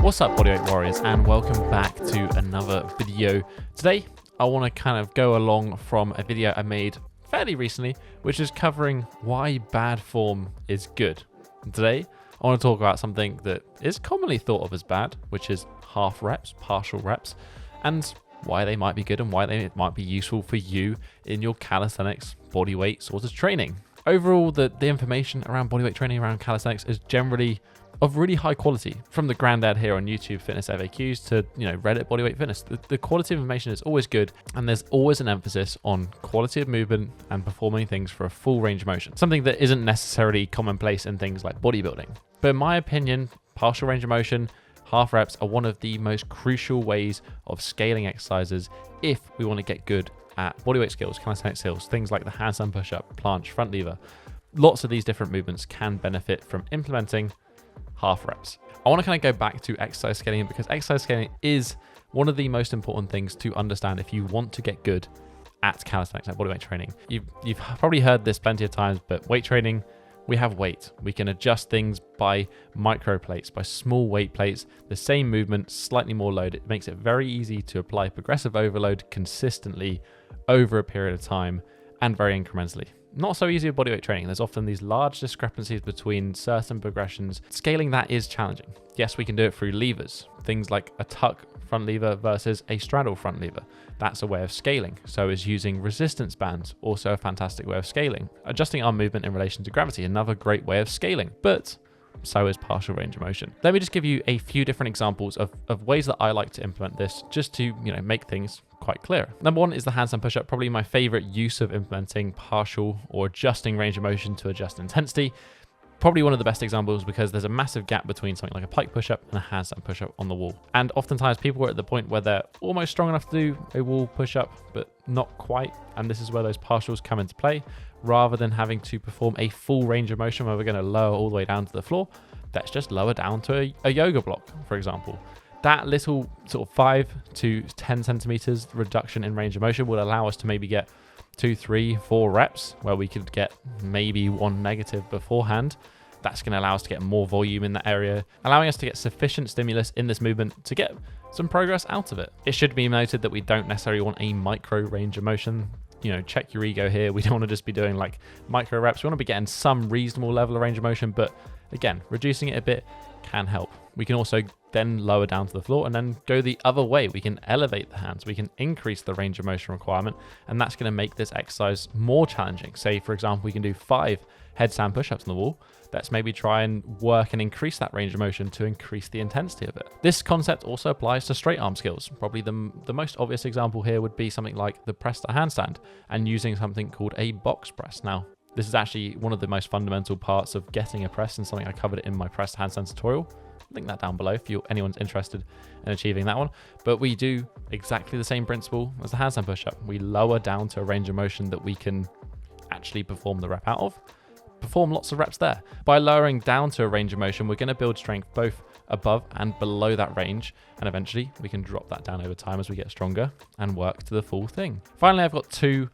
What's up, bodyweight warriors, and welcome back to another video. Today I want to kind of go along from a video I made fairly recently, which is covering why bad form is good. And today I want to talk about something that is commonly thought of as bad, which is half reps, partial reps, and why they might be good and why they might be useful for you in your calisthenics bodyweight sort of training. Overall, the information around bodyweight training, around calisthenics, is generally of really high quality. From the granddad here on YouTube Fitness FAQs to, Reddit Bodyweight Fitness, the quality of information is always good, and there's always an emphasis on quality of movement and performing things for a full range of motion, something that isn't necessarily commonplace in things like bodybuilding. But in my opinion, partial range of motion, half reps are one of the most crucial ways of scaling exercises if we want to get good at bodyweight skills, calisthenics skills, things like the handstand push-up, planche, front lever. Lots of these different movements can benefit from implementing half reps. I want to kind of go back to exercise scaling because exercise scaling is one of the most important things to understand if you want to get good at calisthenics, at bodyweight training. You've probably heard this plenty of times, but weight training, we have weight. We can adjust things by micro plates, by small weight plates, the same movement, slightly more load. It makes it very easy to apply progressive overload consistently over a period of time and very incrementally. Not so easy with bodyweight training. There's often these large discrepancies between certain progressions. Scaling that is challenging. Yes, we can do it through levers. Things like a tuck front lever versus a straddle front lever. That's a way of scaling. So is using resistance bands, also a fantastic way of scaling. Adjusting our movement in relation to gravity, another great way of scaling. But so is partial range of motion. Let me just give you a few different examples of ways that I like to implement this, just to make things quite clear. Number one is the handstand push-up, probably my favorite use of implementing partial or adjusting range of motion to adjust intensity. Probably one of the best examples because there's a massive gap between something like a pike push-up and a handstand push-up on the wall. And oftentimes people are at the point where they're almost strong enough to do a wall push-up, but not quite. And this is where those partials come into play. Rather than having to perform a full range of motion where we're going to lower all the way down to the floor, let's just lower down to a yoga block, for example. That little sort of 5 to 10 centimeters reduction in range of motion will allow us to maybe get 2, 3, 4 reps where we could get maybe one negative beforehand. That's going to allow us to get more volume in that area, allowing us to get sufficient stimulus in this movement to get some progress out of it. It should be noted that we don't necessarily want a micro range of motion. Check your ego here. We don't want to just be doing like micro reps. We want to be getting some reasonable level of range of motion, but again, reducing it a bit can help. We can also then lower down to the floor and then go the other way. We can elevate the hands. We can increase the range of motion requirement, and that's going to make this exercise more challenging. Say, for example, we can do 5 headstand push-ups on the wall. Let's maybe try and work and increase that range of motion to increase the intensity of it. This concept also applies to straight arm skills. Probably the most obvious example here would be something like the press to handstand and using something called a box press. Now, this is actually one of the most fundamental parts of getting a press and something I covered in my press to handstand tutorial. Link that down below if anyone's interested in achieving that one. But we do exactly the same principle as the handstand push-up. We lower down to a range of motion that we can actually perform the rep out of. Perform lots of reps there. By lowering down to a range of motion, we're going to build strength both above and below that range, and eventually we can drop that down over time as we get stronger and work to the full thing. Finally, I've got 2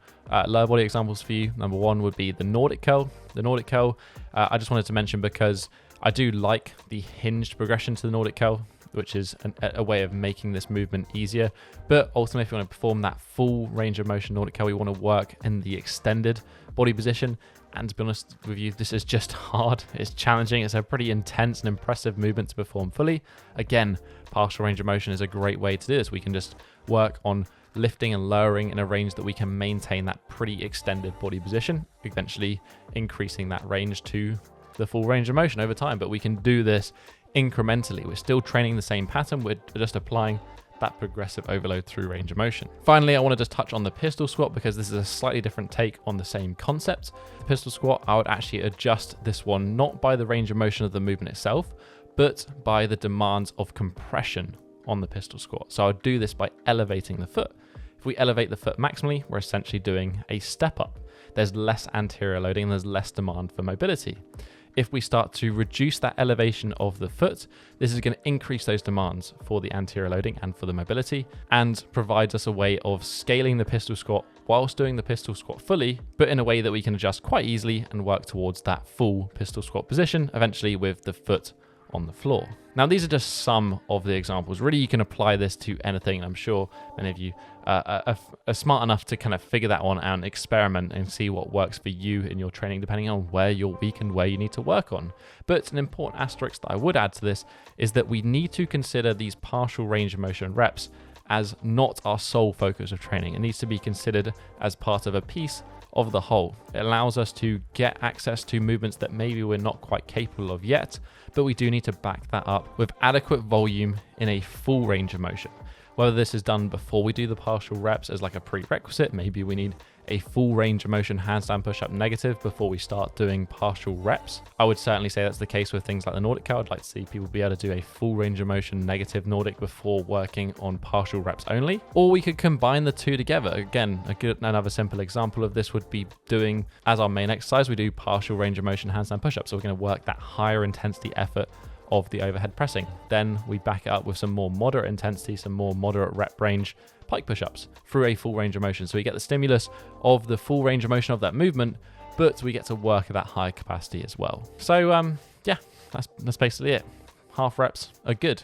lower body examples for you. Number one would be the Nordic curl. The Nordic curl, I just wanted to mention because I do like the hinged progression to the Nordic curl, which is a way of making this movement easier. But ultimately, if you want to perform that full range of motion Nordic curl, we want to work in the extended body position. And to be honest with you, this is just hard. It's challenging. It's a pretty intense and impressive movement to perform fully. Again, partial range of motion is a great way to do this. We can just work on lifting and lowering in a range that we can maintain that pretty extended body position, eventually increasing that range to the full range of motion over time. But we can do this incrementally. We're still training the same pattern. We're just applying that progressive overload through range of motion. Finally, I want to just touch on the pistol squat because this is a slightly different take on the same concept. The pistol squat, I would actually adjust this one not by the range of motion of the movement itself, but by the demands of compression on the pistol squat. So I would do this by elevating the foot. If we elevate the foot maximally, we're essentially doing a step up. There's less anterior loading and there's less demand for mobility. If we start to reduce that elevation of the foot, this is going to increase those demands for the anterior loading and for the mobility, and provides us a way of scaling the pistol squat whilst doing the pistol squat fully, but in a way that we can adjust quite easily and work towards that full pistol squat position, eventually with the foot on the floor. Now, these are just some of the examples. Really, you can apply this to anything. I'm sure many of you are smart enough to kind of figure that one out and experiment and see what works for you in your training, depending on where you're weak and where you need to work on. But an important asterisk that I would add to this is that we need to consider these partial range of motion reps as not our sole focus of training. It needs to be considered as part of a piece of the whole. It allows us to get access to movements that maybe we're not quite capable of yet, but we do need to back that up with adequate volume in a full range of motion. Whether this is done before we do the partial reps as like a prerequisite, maybe we need a full range of motion handstand push-up negative before we start doing partial reps. I would certainly say that's the case with things like the Nordic curl. I'd like to see people be able to do a full range of motion negative Nordic before working on partial reps only. Or we could combine the two together. Again, another simple example of this would be doing, as our main exercise, we do partial range of motion handstand push-ups. So we're going to work that higher intensity effort of the overhead pressing. Then we back it up with some more moderate intensity, some more moderate rep range pike push-ups through a full range of motion. So we get the stimulus of the full range of motion of that movement, but we get to work at that high capacity as well. So yeah, that's basically it. Half reps are good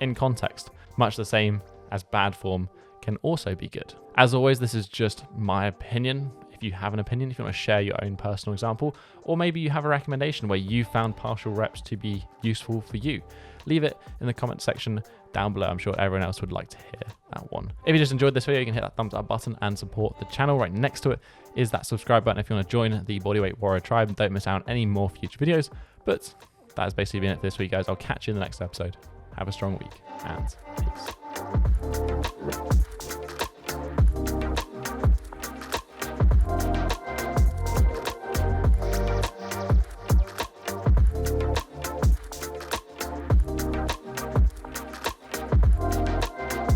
in context, much the same as bad form can also be good. As always, this is just my opinion. If you have an opinion, if you want to share your own personal example, or maybe you have a recommendation where you found partial reps to be useful for you, leave it in the comment section down below. I'm sure everyone else would like to hear that one. If you just enjoyed this video, you can hit that thumbs up button and support the channel. Right next to it is that subscribe button if you want to join the Bodyweight Warrior Tribe and don't miss out on any more future videos. But that has basically been it for this week, guys. I'll catch you in the next episode. Have a strong week and peace.